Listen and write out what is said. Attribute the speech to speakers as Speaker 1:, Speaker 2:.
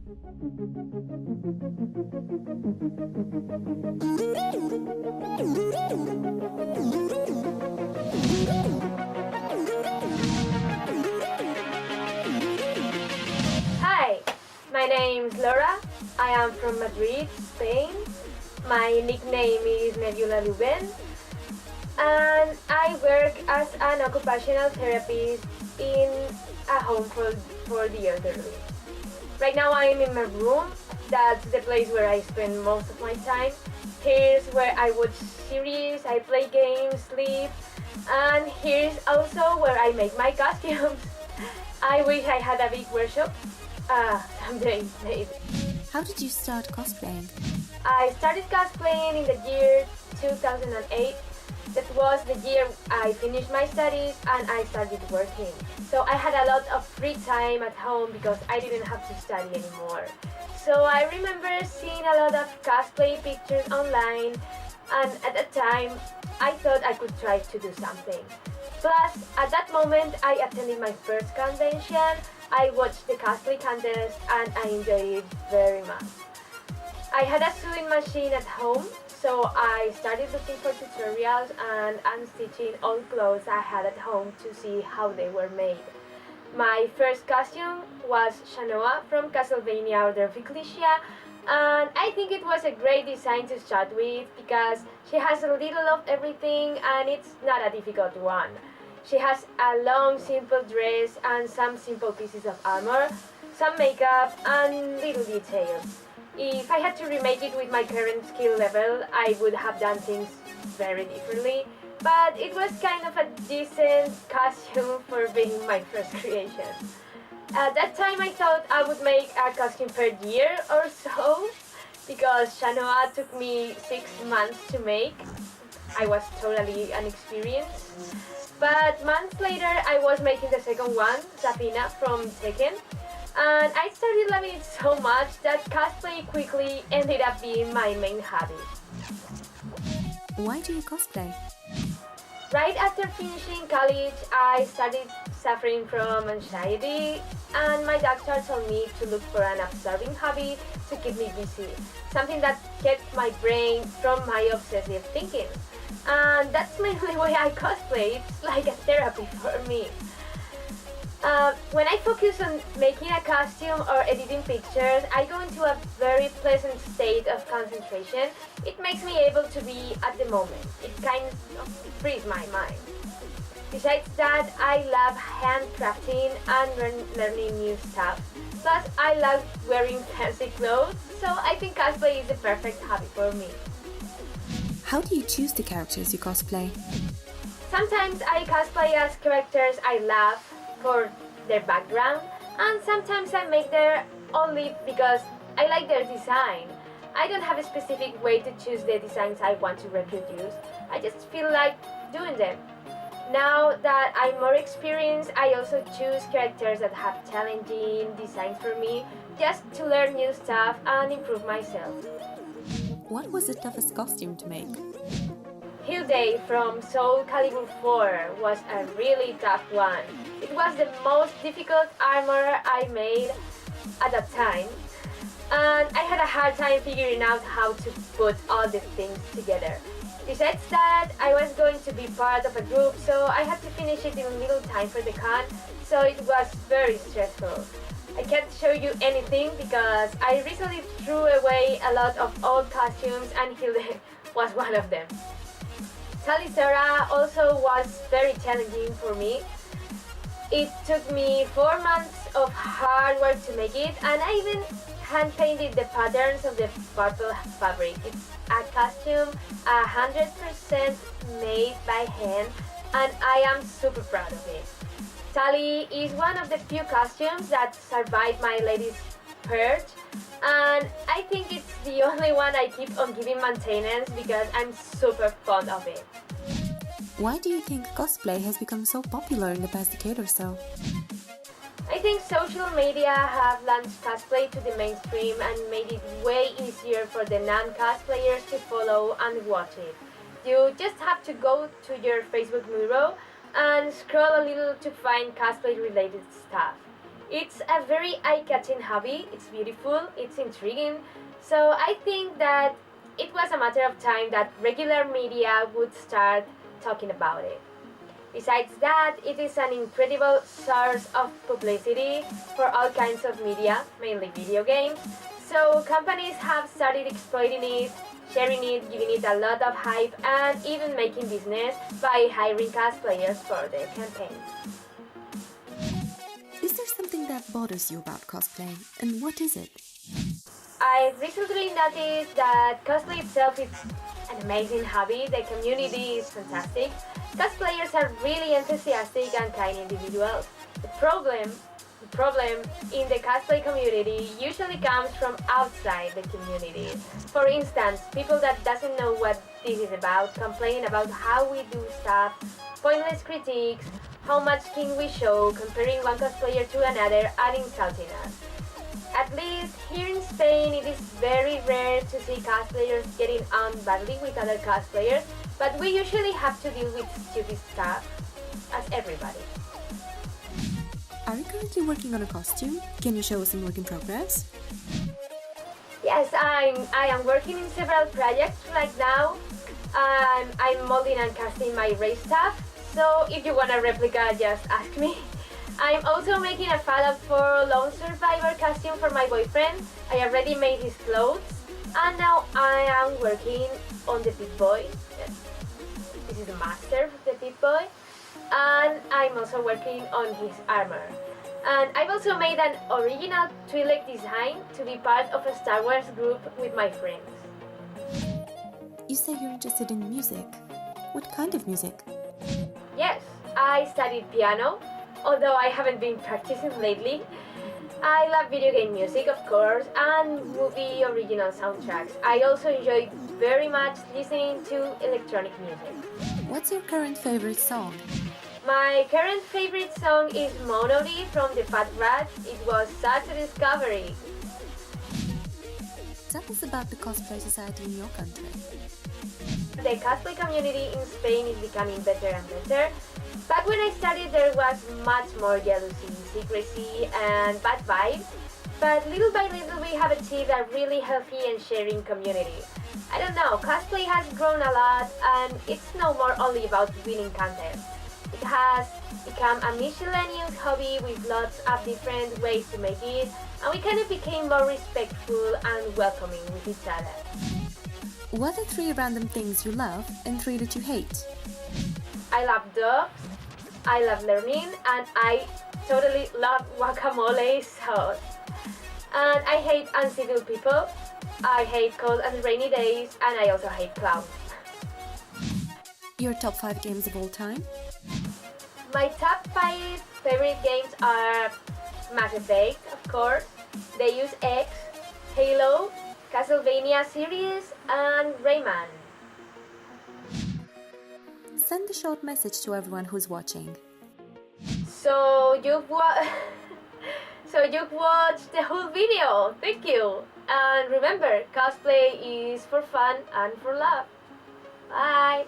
Speaker 1: Hi, my name is Laura. I am from Madrid, Spain. My nickname is Nebulaluben, and I work as an occupational therapist in a home for the elderly. Right now I am in my room. That's the place where I spend most of my time. Here's where I watch series, I play games, sleep, and here's also where I make my costumes. I wish I had a big workshop. Someday, maybe.
Speaker 2: How did you start cosplaying?
Speaker 1: I started cosplaying in the year 2008. That was the year I finished my studies and I started working. So I had a lot of free time at home because I didn't have to study anymore. So I remember seeing a lot of cosplay pictures online, and at that time I thought I could try to do something. Plus, at that moment I attended my first convention, I watched the cosplay contest and I enjoyed it very much. I had a sewing machine at home, so I started looking for tutorials and unstitching old clothes I had at home to see how they were made. My first costume was Shanoa from Castlevania Order of Ecclesia, and I think it was a great design to start with because she has a little of everything and it's not a difficult one. She has a long simple dress and some simple pieces of armor, some makeup and little details. If I had to remake it with my current skill level, I would have done things very differently, but it was kind of a decent costume for being my first creation. At that time I thought I would make a costume per year or so, because Shanoa took me 6 months to make. I was totally inexperienced. But months later I was making the second one, Safina from Tekken, and I started loving it so much that cosplay quickly ended up being my main hobby.
Speaker 2: Why do you cosplay?
Speaker 1: Right after finishing college, I started suffering from anxiety, and my doctor told me to look for an absorbing hobby to keep me busy, something that kept my brain from my obsessive thinking. And that's mainly the way I cosplay. It's like a therapy for me. When I focus on making a costume or editing pictures, I go into a very pleasant state of concentration. It makes me able to be at the moment. It kind of frees my mind. Besides that, I love handcrafting and learning new stuff. Plus, I love wearing fancy clothes, so I think cosplay is the perfect hobby for me.
Speaker 2: How do you choose the characters you cosplay?
Speaker 1: Sometimes I cosplay as characters I love for their background, and sometimes I make them only because I like their design. I don't have a specific way to choose the designs I want to reproduce. I just feel like doing them. Now that I'm more experienced, I also choose characters that have challenging designs for me, just to learn new stuff and improve myself.
Speaker 2: What was the toughest costume to make?
Speaker 1: Hilde from Soul Calibur 4 was a really tough one. It was the most difficult armor I made at that time, and I had a hard time figuring out how to put all the things together. Besides that, I was going to be part of a group, so I had to finish it in little time for the con, so it was very stressful. I can't show you anything because I recently threw away a lot of old costumes and Hilde was one of them. Talisera also was very challenging for me. It took me 4 months of hard work to make it, and I even hand-painted the patterns of the purple fabric. It's a costume 100% made by hand, and I am super proud of it. Tali is one of the few costumes that survived my latest purge, and I think it's the only one I keep on giving maintenance because I'm super fond of it.
Speaker 2: Why do you think cosplay has become so popular in the past decade or so?
Speaker 1: I think social media have launched cosplay to the mainstream and made it way easier for the non-cosplayers to follow and watch it. You just have to go to your Facebook mural and scroll a little to find cosplay related stuff. It's a very eye-catching hobby, it's beautiful, it's intriguing, so I think that it was a matter of time that regular media would start talking about it. Besides that, it is an incredible source of publicity for all kinds of media, mainly video games, so companies have started exploiting it, sharing it, giving it a lot of hype, and even making business by hiring cosplayers for their campaigns.
Speaker 2: Is there something that bothers you about cosplay, and what is it?
Speaker 1: I recently noticed that cosplay itself is an amazing hobby, the community is fantastic, cosplayers are really enthusiastic and kind individuals. The problem in the cosplay community usually comes from outside the community. For instance, people that doesn't know what this is about complain about how we do stuff, pointless critiques, how much skin we show, comparing one cosplayer to another and insulting us. At least here in Spain it is very rare to see cosplayers getting on badly with other cosplayers, but we usually have to deal with stupid stuff, as everybody.
Speaker 2: Are you currently working on a costume? Can you show us some work in progress?
Speaker 1: Yes, I am working in several projects right now. I'm molding and casting my race stuff, so if you want a replica, just ask me. I'm also making a Fallout 4 Lone Survivor costume for my boyfriend. I already made his clothes, and now I am working on the Pit Boy. This is the master of the Pit Boy. And I'm also working on his armor. And I've also made an original Twi'lek design to be part of a Star Wars group with my friends.
Speaker 2: You say you're interested in music. What kind of music?
Speaker 1: Yes, I studied piano, although I haven't been practicing lately. I love video game music, of course, and movie original soundtracks. I also enjoy very much listening to electronic music.
Speaker 2: What's your current favorite song?
Speaker 1: My current favorite song is Monody from the Fat Rat. It was such a discovery.
Speaker 2: Tell us about the cosplay society in your country.
Speaker 1: The cosplay community in Spain is becoming better and better. Back when I started, there was much more jealousy, secrecy, and bad vibes. But little by little, we have achieved a really healthy and sharing community. I don't know, cosplay has grown a lot, and it's no more only about winning contests. It has become a miscellaneous hobby with lots of different ways to make it, and we kind of became more respectful and welcoming with each other.
Speaker 2: What are 3 random things you love and 3 that you hate?
Speaker 1: I love dogs, I love learning, and I totally love guacamole sauce. And I hate uncivil people, I hate cold and rainy days, and I also hate clowns.
Speaker 2: Your top 5 games of all time?
Speaker 1: My top 5 favorite games are Mass Effect, of course, Deus Ex, Halo, Castlevania series, and Rayman.
Speaker 2: Send a short message to everyone who's watching.
Speaker 1: So you've watched the whole video. Thank you. And remember, cosplay is for fun and for love. Bye.